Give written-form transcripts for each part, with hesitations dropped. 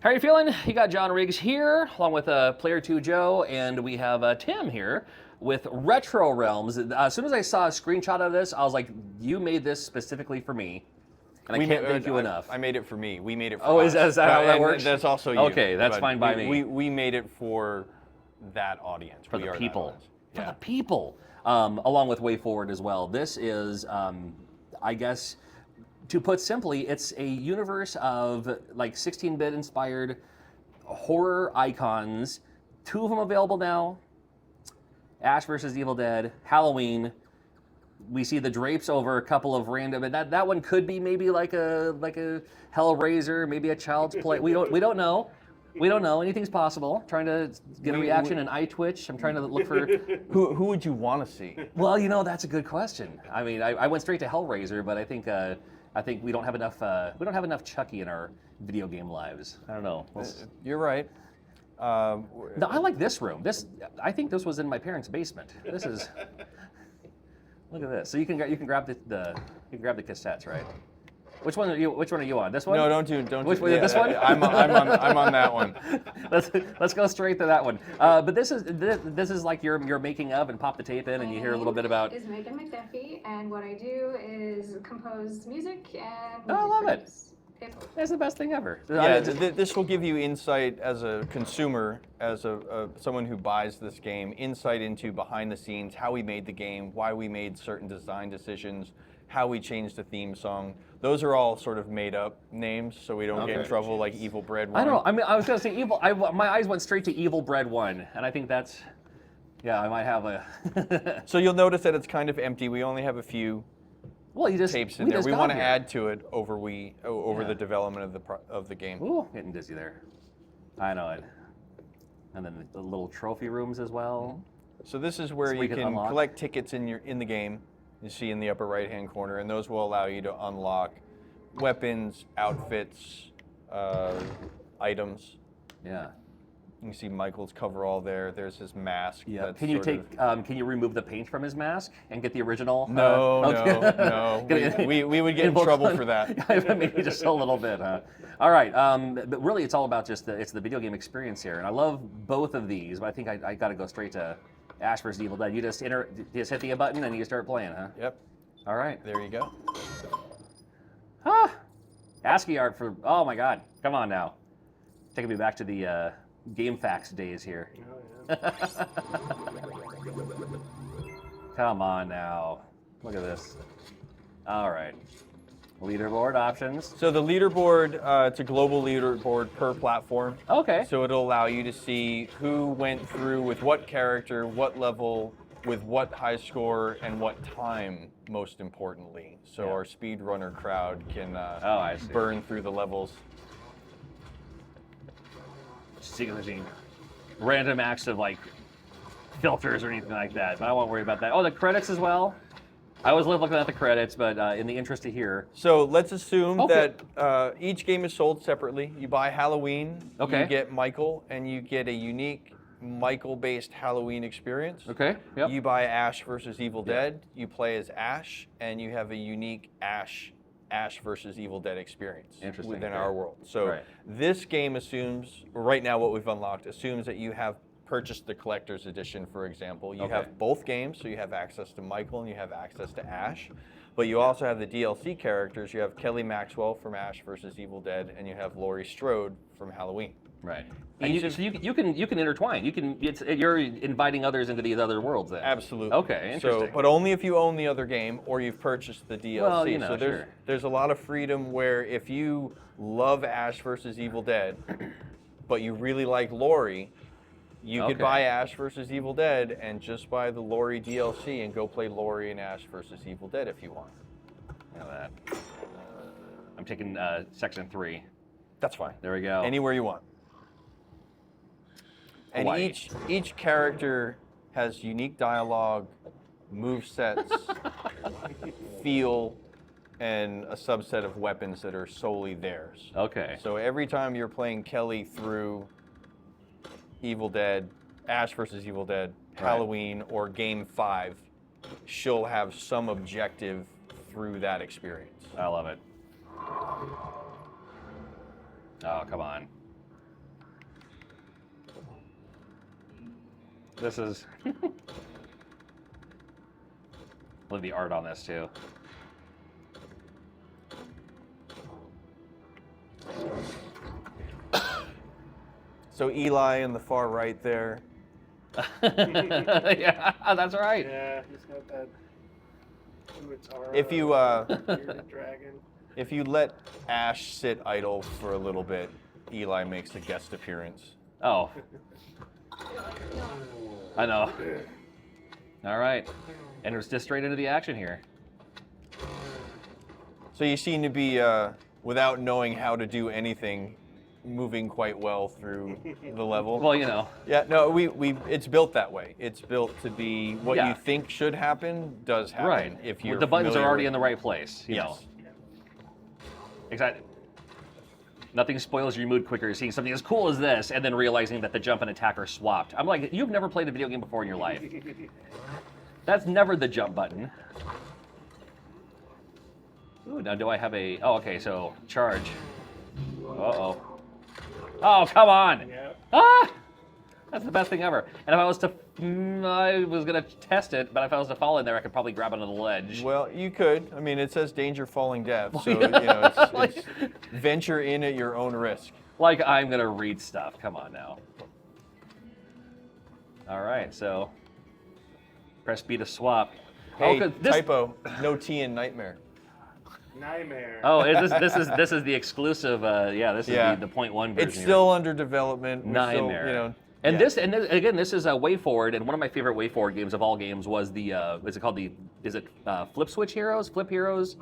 How are you feeling? You got John Riggs here, along with Player 2 Joe, and we have Tim here with RetroRealms. As soon as I saw a screenshot of this, I was like, you made this specifically for me, and I can't thank you enough. I made it for me. We made it for us. Is that how that works? That's also you. Okay, that's fine by me. We made it for that audience. For the people. Yeah. For the people. Along with WayForward as well. This is, I guess, to put simply, it's a universe of like 16-bit inspired horror icons. 2 of them available now. Ash vs. Evil Dead, Halloween. We see the drapes over a couple of random, and that one could be maybe like a Hellraiser, maybe a Child's Play. We don't know. We don't know. Anything's possible. Trying to get a reaction and eye twitch. I'm trying to look for who would you want to see? Well, that's a good question. I mean, I went straight to Hellraiser, but I think we don't have enough Chucky in our video game lives. I don't know. You're right. No, I like this room. I think this was in my parents' basement. This is. Look at this. So you can grab the cassettes, right? Which one are you on? This one? No, don't do. This one? I'm on that one. Let's go straight to that one. But this is like your making of, and pop the tape in, and you hear a little bit about. Is Megan McDuffie, and what I do is compose music and. Oh, I love it. That's the best thing ever. Yeah, this will give you insight as a consumer, as someone who buys this game, insight into behind the scenes, how we made the game, why we made certain design decisions, how we changed the theme song. Those are all sort of made up names, so we don't get in trouble like Evil Bread 1. I don't know. I mean, I was going to say Evil. My eyes went straight to Evil Bread 1, and I think that's. Yeah, I might have a. So you'll notice that it's kind of empty. We only have a few. Tapes in there. We want to add to it over the development of the game. Ooh, getting dizzy there. I know it. And then the little trophy rooms as well. So this is where you can collect tickets in the game. You see in the upper right-hand corner, and those will allow you to unlock weapons, outfits, items. Yeah. You can see Michael's coverall there. There's his mask. Yeah. Can you remove the paint from his mask and get the original? No. We would get in trouble for that. Maybe just a little bit, huh? All right. But really, it's all about it's the video game experience here, and I love both of these. But I think I got to go straight to Ash vs. Evil Dead. You just hit the button and you start playing, huh? Yep. All right. There you go. ASCII art for. Oh my God! Come on now. Taking me back to the. Game Facts days here. Oh, yeah. Come on now. Look at this. All right. Leaderboard options. So the leaderboard, it's a global leaderboard per platform. Okay. So it'll allow you to see who went through with what character, what level, with what high score, and what time, most importantly. So our speedrunner crowd can burn through the levels. Seeing random acts of like filters or anything like that, but I won't worry about that. Oh, the credits as well. I always love looking at the credits, but in the interest of here. So let's assume that each game is sold separately. You buy Halloween, you get Michael, and you get a unique Michael-based Halloween experience. Okay. Yep. You buy Ash vs. Evil Dead. You play as Ash, and you have a unique Ash vs. Evil Dead experience within our world. So this game assumes, right now what we've unlocked, assumes that you have purchased the collector's edition, for example. You have both games, so you have access to Michael and you have access to Ash. But you also have the DLC characters. You have Kelly Maxwell from Ash vs. Evil Dead, and you have Laurie Strode from Halloween. Right. And you can intertwine. You're inviting others into these other worlds then. Absolutely. Okay, interesting. So, but only if you own the other game or you've purchased the DLC. Well, so there's a lot of freedom where if you love Ash vs. Evil Dead, but you really like Laurie, you could buy Ash vs. Evil Dead and just buy the Laurie DLC and go play Laurie and Ash vs. Evil Dead if you want. Look at that. I'm taking section 3. That's fine. There we go. Anywhere you want. And each character has unique dialogue, move sets, feel, and a subset of weapons that are solely theirs. Okay. So every time you're playing Kelly through Evil Dead, Ash vs. Evil Dead, Halloween, or Game 5, she'll have some objective through that experience. I love it. Oh, come on. This is. Love the art on this too. So Eli in the far right there. Yeah, that's right. Yeah, he's got that Umatara If you bearded dragon. if you let Ash sit idle for a little bit, Eli makes a guest appearance. Oh. I know. All right. And it's just straight into the action here. So you seem to be, without knowing how to do anything, moving quite well through the level. Well, you know. Yeah, no, it's built that way. It's built to be what Yeah. you think should happen does happen. Right. If you're the buttons are familiar already with- in the right place. You Yes. know. Exactly. Nothing spoils your mood quicker seeing something as cool as this and then realizing that the jump and attack are swapped. I'm like, you've never played a video game before in your life. That's never the jump button. Ooh, now do I have a... Oh, okay, so charge. Uh-oh. Oh, come on! Yeah. Ah! That's the best thing ever. And if I was to... I was going to test it, but if I was to fall in there, I could probably grab onto the ledge. Well, you could. I mean, it says danger falling death, so you know, it's venture in at your own risk. Like I'm going to read stuff. Come on now. All right, so... Press B to swap. Hey, 'cause this... typo, no T in nightmare. Nightmare. Oh, this is the exclusive. Yeah, this is the 0.1 version. It's still under development. We're still, Nightmare. you know, And yeah. again, this is a WayForward, and one of my favorite WayForward games of all games was the what's it called? Flip Switch Heroes? Flip Heroes?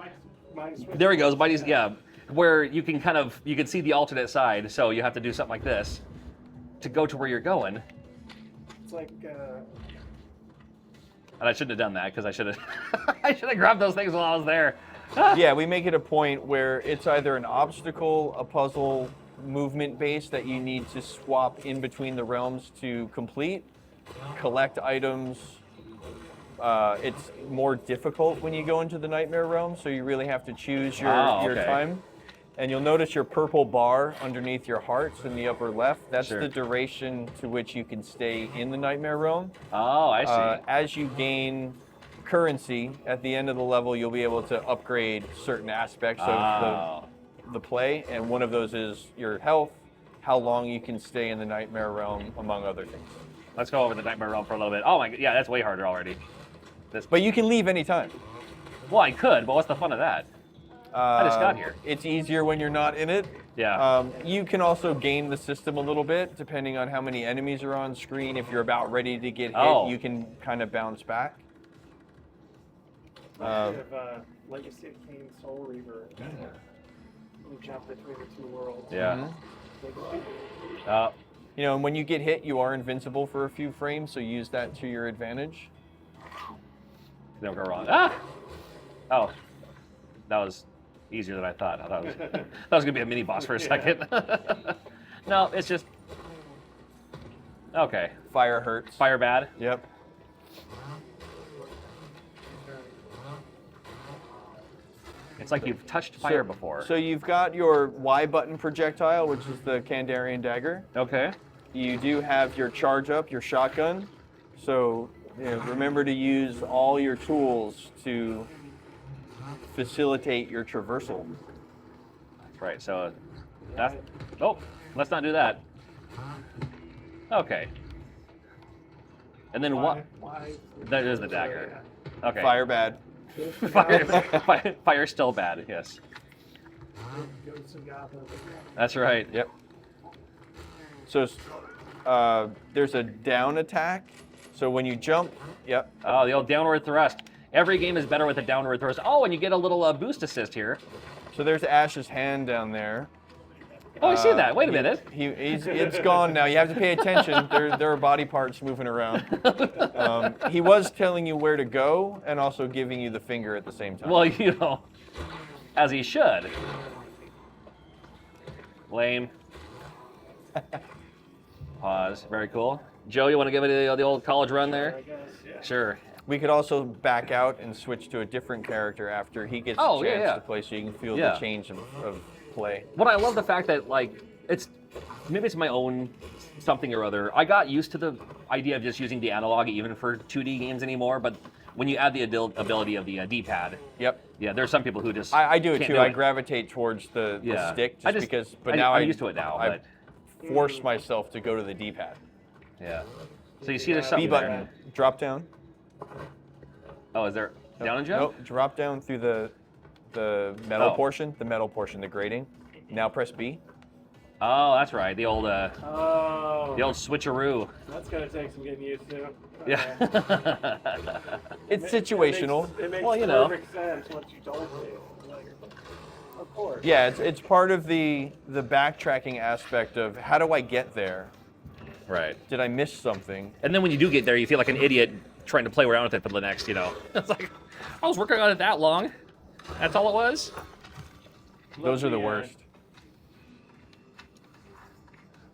Mighty There he goes, Mighty's, yeah, where you can see the alternate side, so you have to do something like this to go to where you're going. It's like And I shouldn't have done that because I should have I should have grabbed those things while I was there. Yeah, we make it a point where it's either an obstacle, a puzzle, movement base that you need to swap in between the realms to complete, collect items. It's more difficult when you go into the Nightmare realm, so you really have to choose your okay. time. And you'll notice your purple bar underneath your hearts in the upper left. That's Sure. the duration to which you can stay in the Nightmare realm. Oh, I see. As you gain currency at the end of the level, you'll be able to upgrade certain aspects of the play, and one of those is your health, how long you can stay in the Nightmare realm, among other things. Let's go over the Nightmare Realm for a little bit. Oh my, yeah, that's way harder already. But you can leave anytime. Well, I could, but what's the fun of that? I just got here. It's easier when you're not in it. Yeah. You can also game the system a little bit, depending on how many enemies are on screen. If you're about ready to get hit, you can kind of bounce back. Legacy of Kain Soul Reaver. You jump between the two worlds. Yeah. You know, and when you get hit, you are invincible for a few frames, so use that to your advantage. Never go wrong. Ah! Oh, that was easier than I thought. I thought it was, that was gonna be a mini boss for a second. No, it's just okay. Fire hurts. Fire bad. Yep. It's like you've touched fire before. So you've got your Y button projectile, which is the Kandarian dagger. Okay. You do have your charge up, your shotgun. So remember to use all your tools to facilitate your traversal. Right. So, let's not do that. Okay. And then what? That is the dagger. Okay. Fire bad. Fire's still bad. Yes. That's right. Yep. So there's a down attack. So when you jump, yep. Oh, the old downward thrust. Every game is better with a downward thrust. Oh, and you get a little boost assist here. So there's Ash's hand down there. Oh, I see that. Wait a minute. It's gone now. You have to pay attention. There are body parts moving around. He was telling you where to go and also giving you the finger at the same time. Well, you know, as he should. Lame. Pause. Very cool. Joe, you want to give it the old college run there? I guess, yeah. Sure. We could also back out and switch to a different character after he gets a chance to play, so you can feel the change of play. What I love the fact that, like, it's maybe it's my own something or other. I got used to the idea of just using the analog even for 2D games anymore, but when you add the ability of the D-pad, Yep. yeah, there's some people who just I do it can't too. do I it. gravitate towards the stick I because, but now I'm used to it now. I But force myself to go to the D-pad. yeah. So you see there's B something button, there. drop down. Oh, is there down and jump? Nope, drop down through the metal Oh. portion, the grating. Now press B. Oh, that's right. The old Oh. the old switcheroo. That's gonna take some getting used to. Yeah. It's situational. It makes Well, you know. perfect sense once you told me. Like, of course. Yeah, it's part of the backtracking aspect of how do I get there? Right. Did I miss something? And then when you do get there, you feel like an idiot trying to play around with it for the next, It's like, I was working on it that long. That's all it was? Those are the the, worst.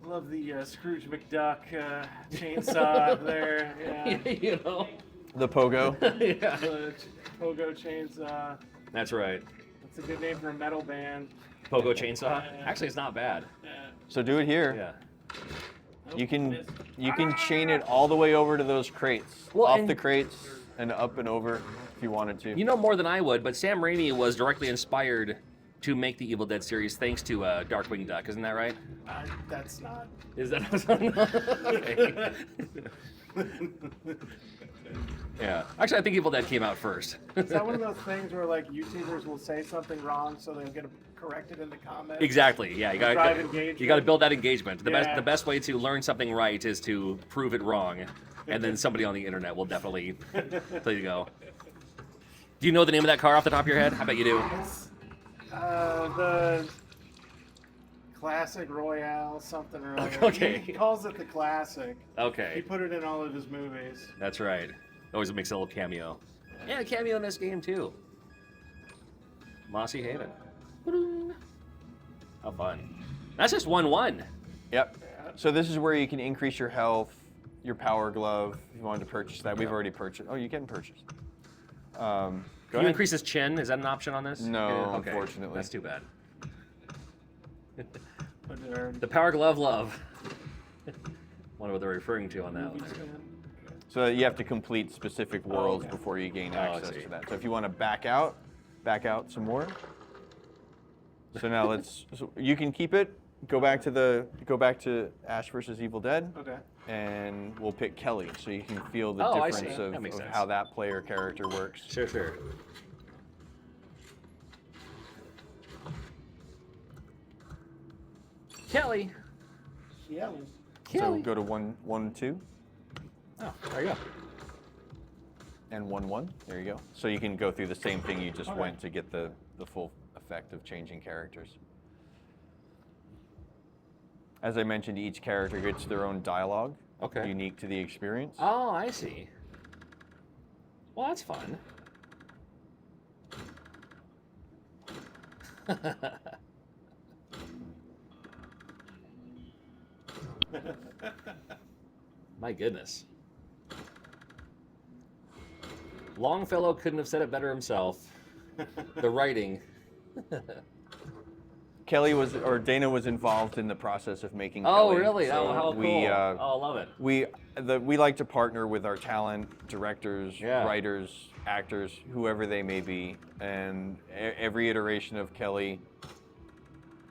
Love the Scrooge McDuck chainsaw there. Yeah. The pogo. Yeah. The Pogo chainsaw. That's right. That's a good name for a metal band. Pogo chainsaw. Actually, it's not bad. So do it here. Yeah. You can chain it all the way over to those crates. Well, off and- the crates and up and over if you wanted to. You know more than I would, but Sam Raimi was directly inspired to make the Evil Dead series thanks to Darkwing Duck. Isn't that right? That's not. Is that okay. Yeah. Actually, I think Evil Dead came out first. Is that one of those things where like YouTubers will say something wrong so they'll get corrected in the comments? Exactly. Yeah, you Drive got engagement. you got to build that engagement. The Yeah. best way to learn something right is to prove it wrong, and then somebody on the internet will definitely tell you to go. Do you know the name of that car off the top of your head? I bet you do. It's the Classic Royale something or other. Okay. He calls it the Classic. He Okay, put it in all of his movies. that's right. Always makes a little cameo. Yeah, a cameo in this game too. Mossy Haven. How fun. That's just 1-1. Yep. So this is where you can increase your health, your power glove. If you wanted to purchase that, we've already purchased. Oh, you can purchase. Go Can you ahead. increase his chin? Is that an option on this? No, Yeah, okay. unfortunately. That's too bad. But they're The Power Glove love. Wonder what they're referring to on that one. movies, man. So you have to complete specific worlds okay. before you gain Oh, I access see. to that. So if you want to back out some more. So now so you can keep it. Go back to Ash versus Evil Dead, Okay. and we'll pick Kelly, so you can feel the Oh, I see. difference That makes of sense. how that player character works. Sure. Kelly. Yeah. So go to 1, 2, Oh, there you go. and 1, 1. There you go. So you can go through the same thing you just Okay. went to get the full effect of changing characters. As I mentioned, each character gets their own dialogue, Okay. unique to the experience. Oh, I see. Well, that's fun. My goodness. Longfellow couldn't have said it better himself. The writing. Dana was involved in the process of making Oh, Kelly. really? So Oh, how cool. we, Oh, I love it. we like to partner with our talent, directors, Yeah. writers, actors, whoever they may be, and every iteration of Kelly.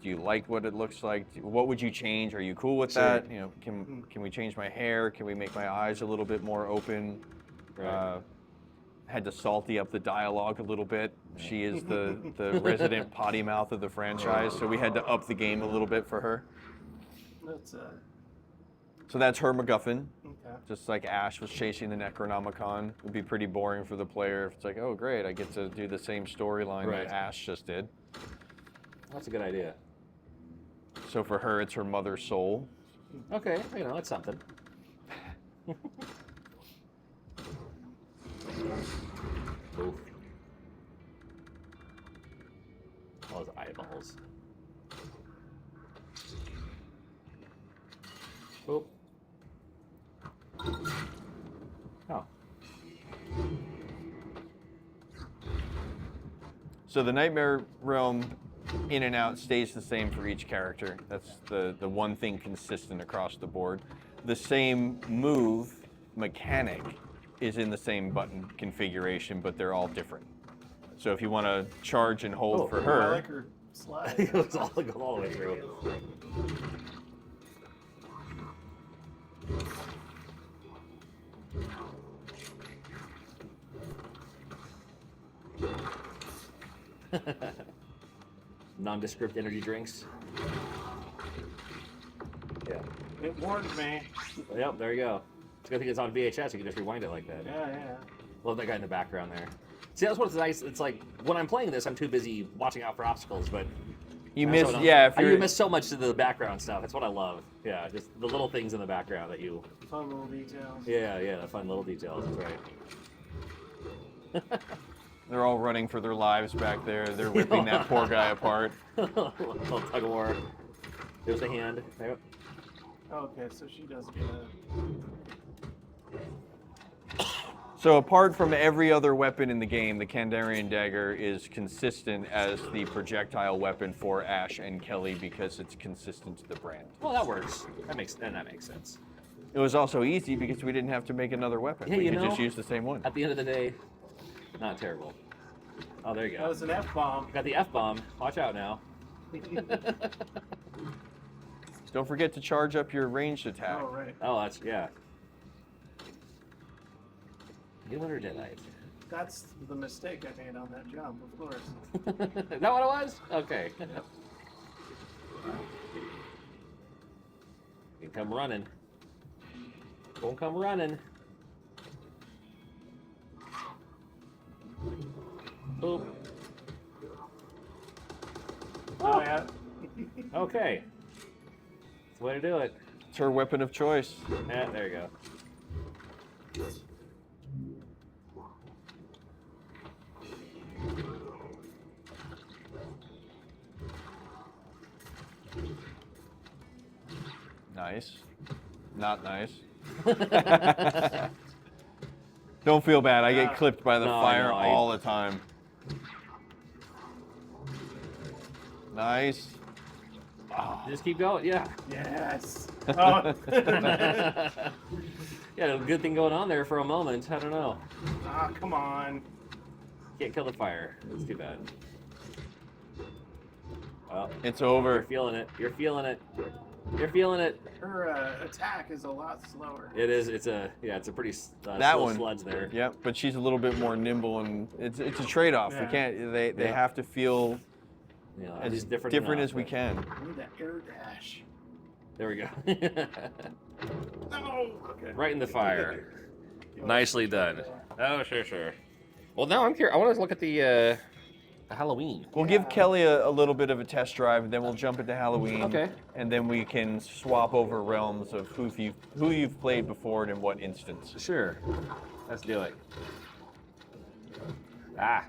Do you like what it looks like? What would you change? Are you cool with Sure. that? You know, can we change my hair? Can we make my eyes a little bit more open? Right. Had to salty up the dialogue a little bit. She is the resident potty mouth of the franchise, so we had to up the game a little bit for her. That's So that's her MacGuffin. okay. Just like Ash was chasing the Necronomicon. It would be pretty boring for the player if it's like, oh great, I get to do the same storyline Right. that Ash just did. That's a good idea. So for her, it's her mother's soul. Okay, it's something. Oof. All those eyeballs. Oop. Oh. So the Nightmare Realm in and out stays the same for each character. That's the one thing consistent across the board. The same move mechanic is in the same button configuration, but they're all different. So if you want to charge and hold for her, I like her slide. It was all the way through. Nondescript energy drinks. Yeah. It warned me. Yep, there you go. It's a good thing it's on VHS. You can just rewind it like that. Yeah. Love that guy in the background there. See, that's what's nice. It's like when I'm playing this, I'm too busy watching out for obstacles, but you miss, you miss so much of the background stuff. That's what I love. Yeah, just the little things in the background that you. Fun little details. Yeah, the fun little details. That's right. They're all running for their lives back there. They're ripping that poor guy apart. Little tug of war. There's the hand. Yep. Okay, so she does get a... So apart from every other weapon in the game, the Kandarian dagger is consistent as the projectile weapon for Ash and Kelly because it's consistent to the brand. Well, that works. That makes sense. It was also easy because we didn't have to make another weapon. Yeah, we you could know, just use the same one. At the end of the day, not terrible. Oh, there you go. That was an F-bomb. Got the F-bomb. Watch out now. Don't forget to charge up your ranged attack. Oh, right. Oh, that's, yeah. You wonder, did I? That's the mistake I made on that jump, of course. Is that what it was? Okay. You come running. Don't come running. Boop. Oh, yeah. Okay. That's the way to do it. It's her weapon of choice. Yeah, there you go. Nice. Not nice. Don't feel bad. I get clipped by the fire all the time. Nice. Oh. Just keep going, yeah. Yes. Oh. Yeah, a good thing going on there for a moment. I don't know. Ah, come on. Can't kill the fire. It's too bad. Well, it's over. You're feeling it. You're feeling it. You're feeling it. Her attack is a lot slower. It is. It's a pretty slow sludge there. Yep, but she's a little bit more nimble, and it's a trade-off. Yeah. We can't. They have to feel as different as we can. I need that air dash. There we go. No. Okay. Right in the fire. Nicely done. Oh, sure. Well, now I'm curious. I want to look at the Halloween. We'll give Kelly a little bit of a test drive, and then we'll jump into Halloween. Okay. And then we can swap over realms of who you've played before and in what instance. Sure. Let's do it. Ah.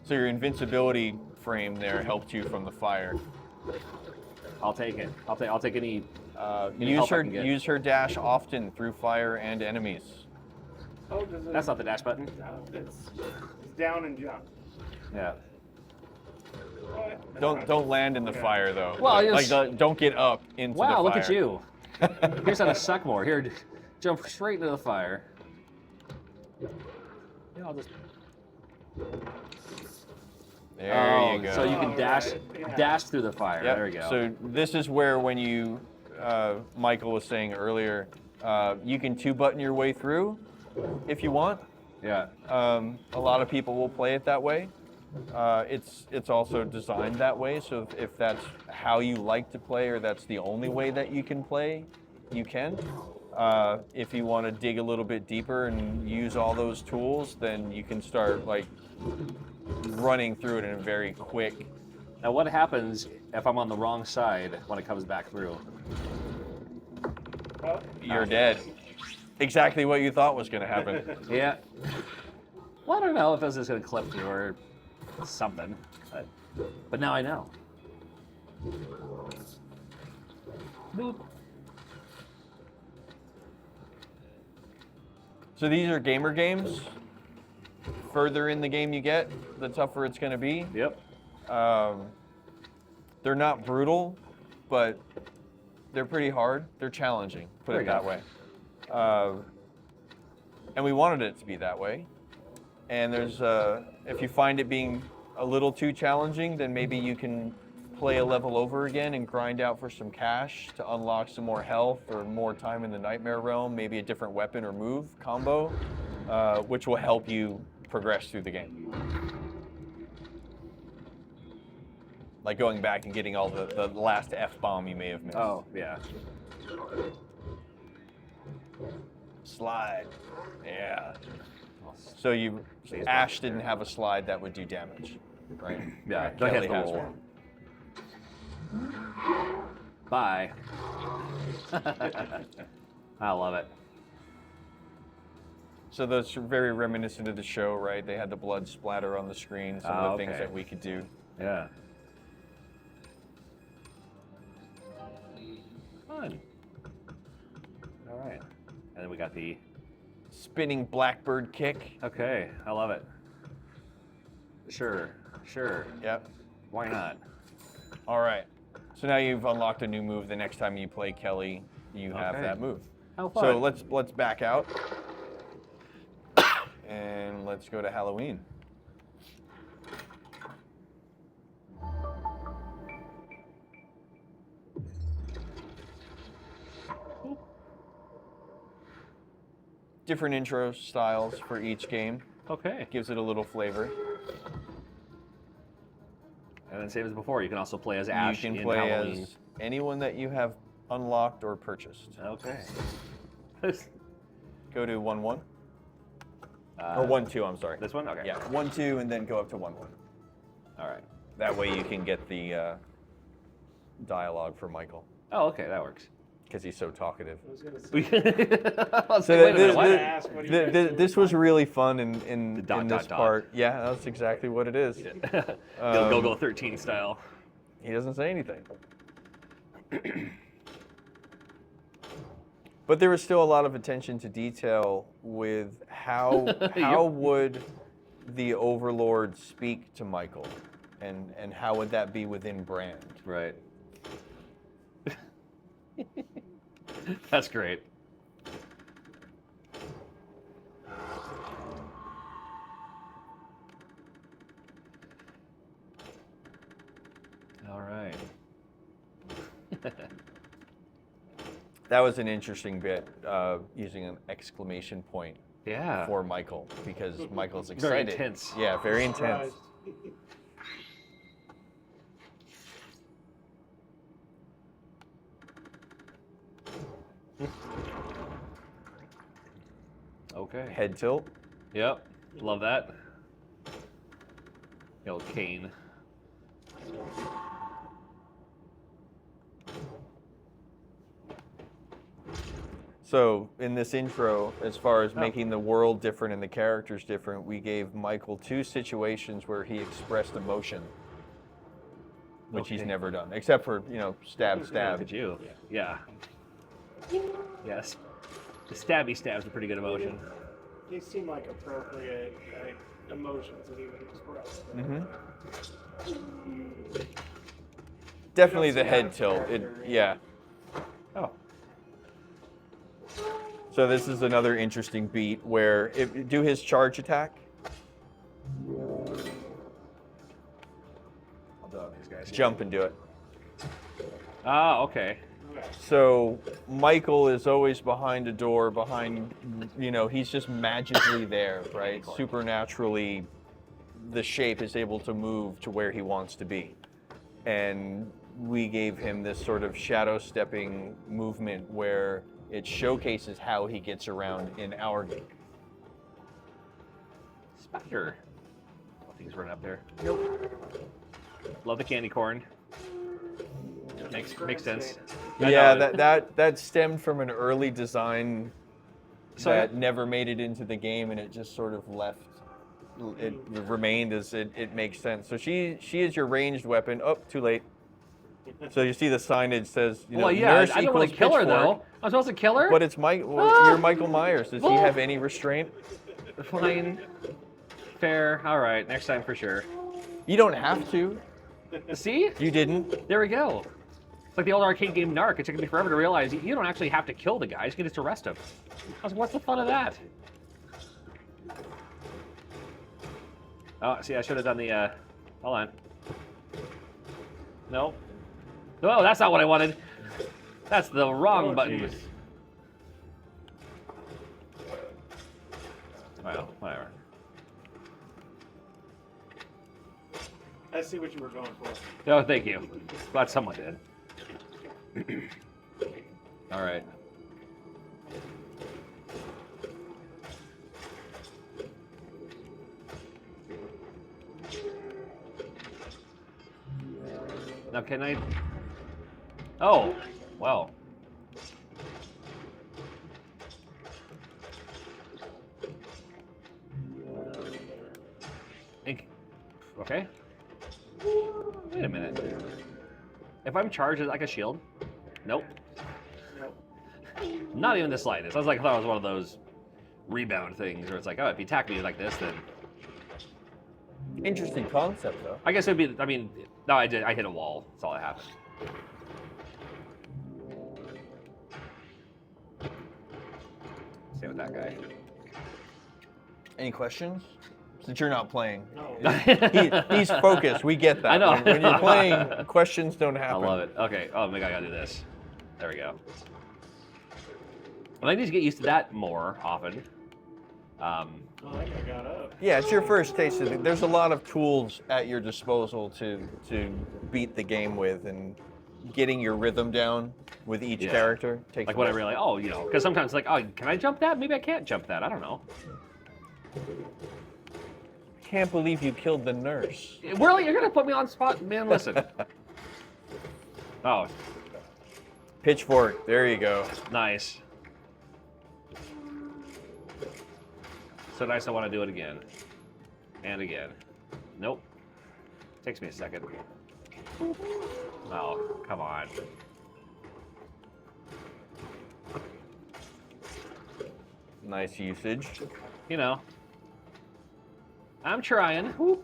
So your invincibility frame there helped you from the fire. I'll take it. I'll take any. Use her dash often through fire and enemies. Oh, does it? That's not the dash button. It's down and jump. Yeah. Don't land in the fire though. Well, don't get up into the fire. Wow, look at you. Here's how to suck more. Here, jump straight into the fire. Yeah, I'll just. There you go. So you can dash through the fire. Yep. There we go. So this is where when you, Michael was saying earlier, you can two-button your way through if you want. Yeah. A lot of people will play it that way. It's also designed that way, so if that's how you like to play or that's the only way that you can play, you can. If you want to dig a little bit deeper and use all those tools, then you can start like running through it in a very quick. Now what happens if I'm on the wrong side when it comes back through? You're dead. Exactly what you thought was going to happen. Yeah. Well, I don't know if it was just going to clip you or something, but now I know. Boop. So these are gamer games. Further in the game you get, the tougher it's going to be. Yep. They're not brutal, but they're pretty hard. They're challenging, put it that way. And we wanted it to be that way. And there's, if you find it being a little too challenging, then maybe you can play a level over again and grind out for some cash to unlock some more health or more time in the Nightmare Realm, maybe a different weapon or move combo, which will help you progress through the game. Like going back and getting all the last F-bomb you may have missed. Oh, yeah. Slide. Yeah. So Ash didn't have a slide that would do damage, right? Yeah, Kelly has roll. one. Bye. I love it. So those are very reminiscent of the show, right? They had the blood splatter on the screen, some of the things that we could do. Yeah. Fun. All right. And then we got the spinning blackbird kick. Okay, I love it. Sure. Yep. Why not? All right. So now you've unlocked a new move. The next time you play Kelly, you have that move. How fun. So let's back out. And let's go to Halloween. Different intro styles for each game. Okay. Gives it a little flavor. And then same as before, you can also play as Ash You can in play Halloween. as anyone that you have unlocked or purchased. Okay. Go to 1-1. Or 1-2, I'm sorry. This one? Okay. Yeah, 1-2 and then go up to 1-1. All right. That way you can get the dialogue for Michael. Oh, okay, that works. Because he's so talkative. I was gonna say. This was really fun in this dot. part. Yeah, that's exactly what it is. Go 13 style. He doesn't say anything. But there was still a lot of attention to detail with how would the Overlord speak to Michael, and how would that be within brand? Right. That's great. All right. That was an interesting bit, using an exclamation point Yeah. for Michael, because Michael's Very excited. intense. Yeah, very intense. Okay. Head tilt. Yep. Love that. The old cane. So in this intro, as far as making the world different and the characters different, we gave Michael 2 situations where he expressed emotion, which he's never done, except for, stab. Look at you. Yeah. Yes. The stabby stab's a pretty good emotion. They seem like appropriate emotions that he would express. Definitely the head tilt. Yeah. Oh. So this is another interesting beat where do his charge attack. I'll do these guys. Jump and do it. Ah, okay. So Michael is always behind a door, he's just magically there, right? Supernaturally, the shape is able to move to where he wants to be. And we gave him this sort of shadow stepping movement where it showcases how he gets around in our game. Spectre. Oh, things running up there. Nope. Love the candy corn. Makes sense. Yeah, that stemmed from an early design that never made it into the game, and it just sort of left. It remained as it makes sense. So she is your ranged weapon. Oh, too late. So you see the signage says, well, yeah, nurse I don't want to kill her pitchfork. though. I'm supposed to kill her? But it's you're Michael Myers. Does he have any restraint? Fine. Fair. All right. Next time for sure. You don't have to. See? You didn't. There we go. It's like the old arcade game Narc. It took me forever to realize you don't actually have to kill the guys. You can just arrest them. I was like, what's the fun of that? Oh, see, I should have done the, hold on. No. No, that's not what I wanted. That's the wrong button. Geez. Well, whatever. I see what you were going for. Oh, thank you. Glad someone did. All right. Now can I? Oh, well. Okay. Wait a minute. If I'm charged, is it like a shield? Nope. Nope. Not even the slightest. I thought it was one of those rebound things where it's like, oh, if you attack me like this, then Interesting concept, though. I guess it'd be. I mean, no, I did. I hit a wall. That's all that happened. Same with that guy. Any questions? Since you're not playing. No. He's focused. We get that. I know. When you're playing, questions don't I happen. love it. Okay. Oh, maybe I gotta do this. There we go. Well, I need to get used to that more often. Oh, that guy got up. Yeah, it's your first taste of it. There's a lot of tools at your disposal to beat the game with, and getting your rhythm down with each Yeah. character takes. Like when I realize, oh, you know, because sometimes it's like, oh, can I jump that? Maybe I can't jump that. I don't know. Can't believe you killed the nurse. Really? You're gonna put me on spot, man? Listen. Oh, Pitchfork. There you go. nice. So nice. I want to do it again, and again. Nope. Takes me a second. Oh, come on. Nice usage. You know. I'm trying. Whoop.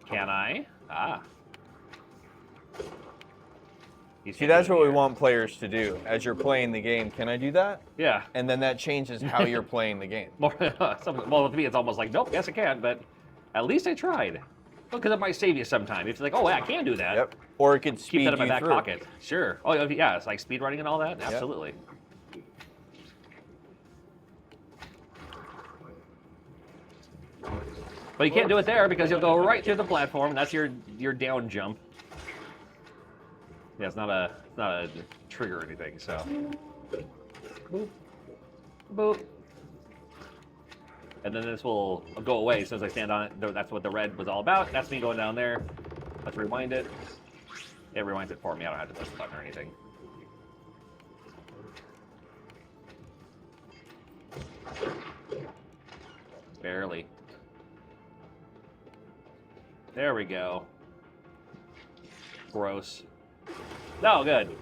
Can I? Ah. See, that's what we want players to do as you're playing the game. Can I do that? Yeah. And then that changes how you're playing the game. More, well, to me, it's almost like, nope, yes, I can, but at least I tried. Because it might save you sometime. If you're like, oh, yeah, I can do that. Yep. Or it could speed Keep that in my you back through. pocket. Sure. Oh, yeah, it's like speedrunning and all that? Absolutely. But you can't do it there because you'll go right through the platform, and that's your down jump. Yeah, it's not a trigger or anything, so. Boop. Boop. And then this will go away as soon as I stand on it. That's what the red was all about. That's me going down there. Let's rewind it. It rewinds it for me. I don't have to push the button or anything. Barely. There we go. Gross. No, good.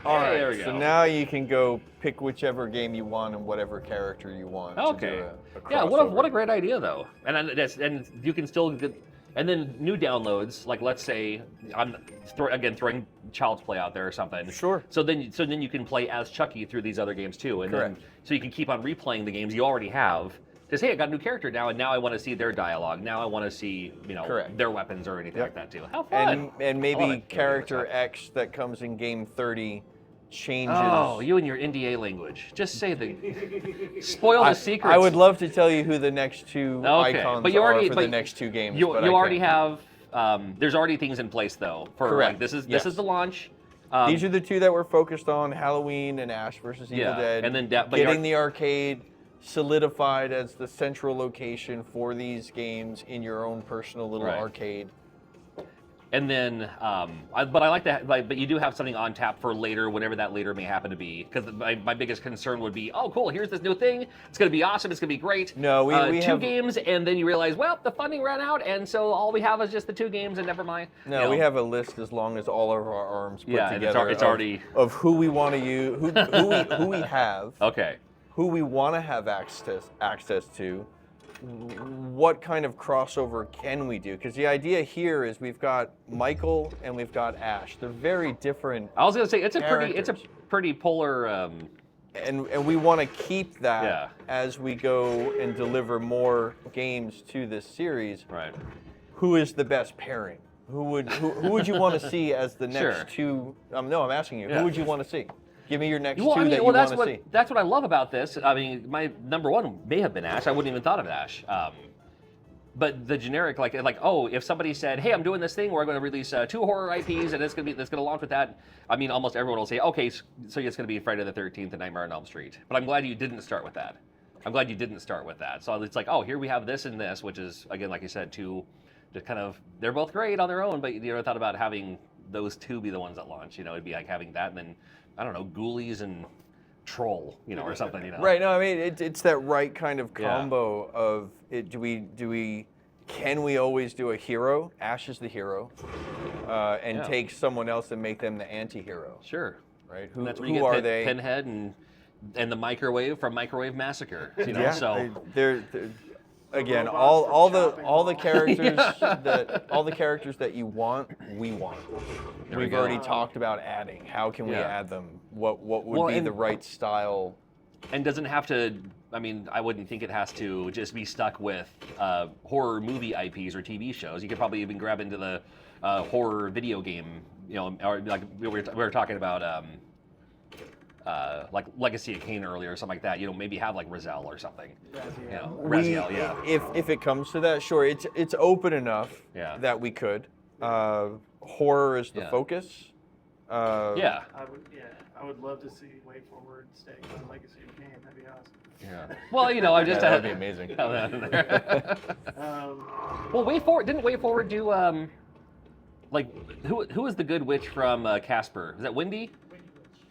All right, there we go. so now you can go pick whichever game you want and whatever character you want. Okay. To do Yeah, a what a crossover. great idea though. And you can still get, and then new downloads, like let's say I'm throwing Child's Play out there or something. Sure. So then you can play as Chucky through these other games too, and Correct. then so you can keep on replaying the games you already have. Because hey, I got a new character now, and now I want to see their dialogue. Now I want to see Correct. their weapons or anything Yep. like that too. How fun! And I love maybe it. character X that comes in game 30 changes. Oh, you and your NDA language. Just say the spoil the secrets. I would love to tell you who the next two Okay, icons but you already are for the next two games. You but I already can't. have. There's already things in place though. For Correct. Like, this is Yes. the launch. These are the two that we're focused on: Halloween and Ash versus Evil Yeah, Dead. and then but getting the arcade solidified as the central location for these games in your own personal little Right. arcade. And then, but I like that. But you do have something on tap for later, whatever that later may happen to be. Because my biggest concern would be, oh, cool, here's this new thing. It's going to be awesome. It's going to be great. No, we two have games, and then you realize, well, the funding ran out, and so all we have is just the two games, and never mind. No, You know, we have a list as long as all of our arms put Yeah, and together. it's already of who we want to use, who we have, okay. who we want to have access to, what kind of crossover can we do? Because the idea here is we've got Michael and we've got Ash. They're very different. I was gonna say it's a characters. pretty polar. And we want to keep that Yeah. as we go and deliver more games to this series. Right. Who is the best pairing? Who would you want to see as the next Sure. two? No, I'm asking you. Yeah. Who would you want to see? Give me your next Well, two I mean, that you well, want to see. that's what I love about this. I mean, my number one may have been Ash. I wouldn't even thought of Ash. But the generic, like, oh, if somebody said, "Hey, I'm doing this thing where I'm going to release 2 horror IPs and it's going to launch with that," I mean, almost everyone will say, "Okay, so it's going to be Friday the 13th and Nightmare on Elm Street." But I'm glad you didn't start with that. I'm glad you didn't start with that. So it's like, oh, here we have this and this, which is again, like you said, two, just kind of they're both great on their own. But you ever thought about having those two be the ones that launch? You know, it'd be like having that and then I don't know, Ghoulies and Troll, you know, or something, you know. Right. No, I mean it's that right kind of Yeah. combo of it. Can we always do a hero? Ash is the hero, and Yeah. take someone else and make them the anti-hero. Sure. Right. And that's where who you get are they? Pinhead and the microwave from Microwave Massacre. You know, Yeah. so They're again robots all from the chopping characters Yeah. all the characters that you want, we want. There we We've go. already talked about adding. How can we Yeah. add them? What would Well, be and- the right style? and doesn't have to. I mean, I wouldn't think it has to just be stuck with horror movie IPs or TV shows. You could probably even grab into the horror video game. You know, or like we were talking about. Like Legacy of Kain earlier or something like that, you know, maybe have like Raziel or something. You know, Raziel, yeah. If it comes to that, sure. It's open enough Yeah. that we could. Horror is the Yeah. focus. Yeah. I would love to see WayForward staying on Legacy of Kain. That'd be awesome. Yeah. Well, you know, I just that'd be amazing. have that in there. Um, Well, WayForward didn't WayForward do like who was the good witch from Casper? Is that Wendy?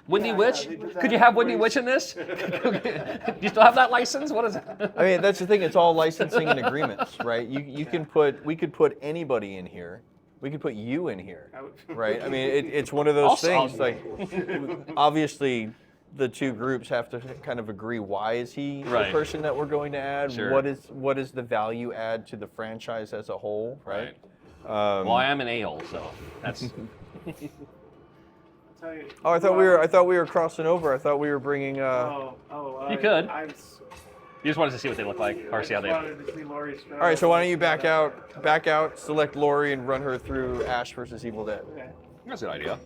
Wendy Yeah, Witch? they did Could you that have Wendy voice. Witch in this? Do you still have that license? What is it? I mean, that's the thing. It's all licensing and agreements, right? We could put anybody in here. We could put you in here, I would- right? I mean, it's one of those I'll- things. Like, obviously, the two groups have to kind of agree. Why is he Right. the person that we're going to add? Sure. What is the value add to the franchise as a whole, right? Well, I am an a-hole, so that's. I'll tell you, Oh, I thought we were crossing over. I thought we were bringing. You could. I You just wanted to see what they look like, or see how just they. wanted to see Laurie Strode. All right, so why don't you back out, select Lori, and run her through Ash versus Evil Dead. Okay. That's a good idea.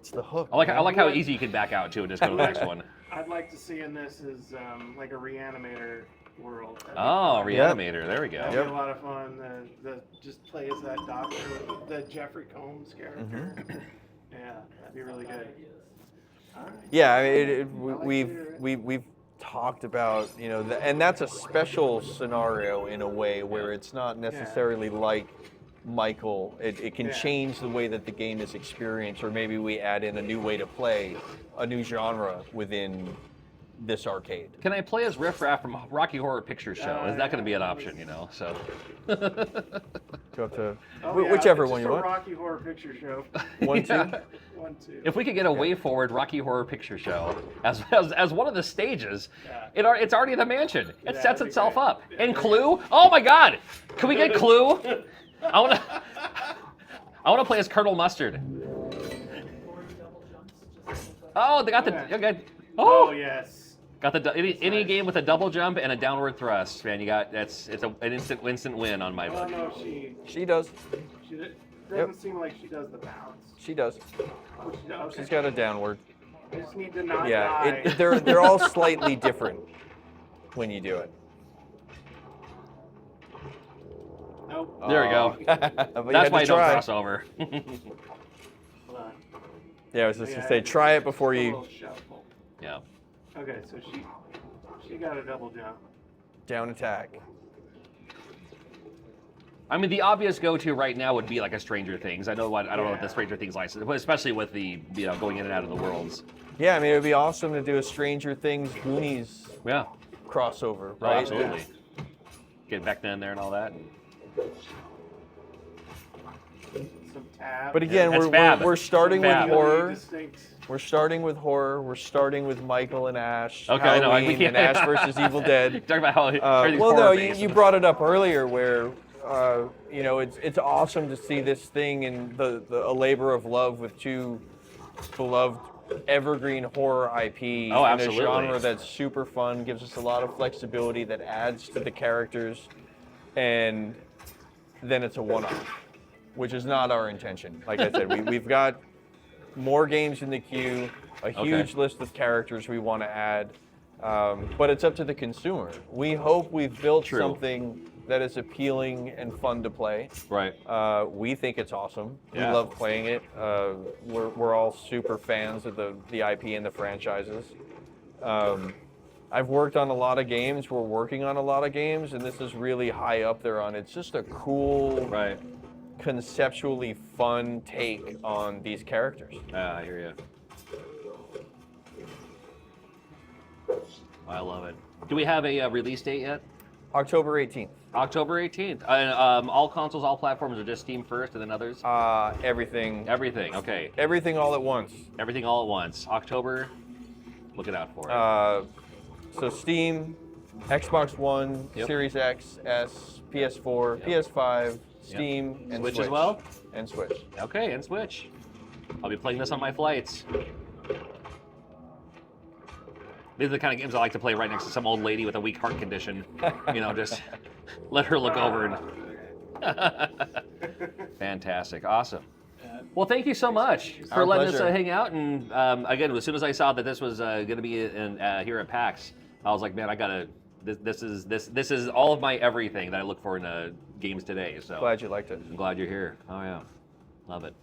It's the hook. I like how easy you can back out too and just go to the next one. I'd like to see in this is like a reanimator world. That'd be Oh, fun. Reanimator. There we go. That'd be a lot of fun. The just play as that doctor, the Jeffrey Combs character. Yeah, that'd be really good. All right. Yeah, I mean, like we've talked about, you know, and that's a special scenario in a way where it's not necessarily like Michael. It can change the way that the game is experienced, or maybe we add in a new way to play, a new genre within this arcade. Can I play as Riff Raff from Rocky Horror Picture Show? Is that going to be an option? You know, so. Go up to Oh, yeah, whichever just one you a want. Rocky Horror Picture Show. 1, 2. Yeah. 1, 2. If we could get a WayForward Rocky Horror Picture Show as one of the stages, Yeah. it's already the mansion. It Yeah, sets that'd be itself great. up. And Clue? Oh my God! Can we get Clue? I want to play as Colonel Mustard. Oh, they got the. Okay. Oh Oh, yes. got the any game with a double jump and a downward thrust, man. You got it's an instant win on my I don't book. know if She does. doesn't seem like she does the bounce. She does. Oh, okay. She's got a downward. I just need to not Yeah, die. they're all slightly different when you do it. Nope. There we go. But you That's had why to I don't try. cross over. Hold on. Yeah, I was just Yeah, gonna say, try it before just a you little shuffle. Yeah. Okay, so she got a double jump. down attack. I mean, the obvious go-to right now would be like a Stranger Things. I don't know what the Stranger Things license, but especially with the going in and out of the worlds. Yeah, I mean, it would be awesome to do a Stranger Things Goonies Yeah. crossover, Oh, right? absolutely. Get Vecna in there and all that. some tabs. But again, That's fab. we're starting with Fab. horror. Distinct. We're starting with horror. We're starting with Michael and Ash. Okay, Halloween we can't. and Ash versus Evil Dead. Talking about how everything's Well, no, horror-based. you brought it up earlier where, you know, it's awesome to see this thing and a labor of love with two beloved evergreen horror IP Oh, in absolutely. a genre that's super fun, gives us a lot of flexibility that adds to the characters, and then it's a one-off, which is not our intention. Like I said, we've got more games in the queue, a huge list of characters we want to add, but it's up to the consumer. We hope we've built something that is appealing and fun to play. Right. We think it's awesome. Yeah. We love playing it. We're all super fans of the IP and the franchises. I've worked on a lot of games. We're working on a lot of games, and this is really high up there on. It's just a cool, conceptually fun take on these characters. I hear you. I love it. Do we have a release date yet? October 18th. October 18th. All consoles, all platforms, or just Steam first and then others? Everything. Everything, okay. Everything all at once. Everything all at once. October, look it out for it. So Steam, Xbox One, Series X, S, PS4, PS5, Steam, and Switch as well? And Switch. Okay, and Switch. I'll be playing this on my flights. These are the kind of games I like to play right next to some old lady with a weak heart condition. You know, just let her look over and... Fantastic, awesome. Well, thank you so much for letting us hang out. And again, as soon as I saw that this was going to be here at PAX, I was like, man, I gotta. This is all of my everything that I look for in games today. So glad you liked it. I'm glad you're here. Oh yeah, love it.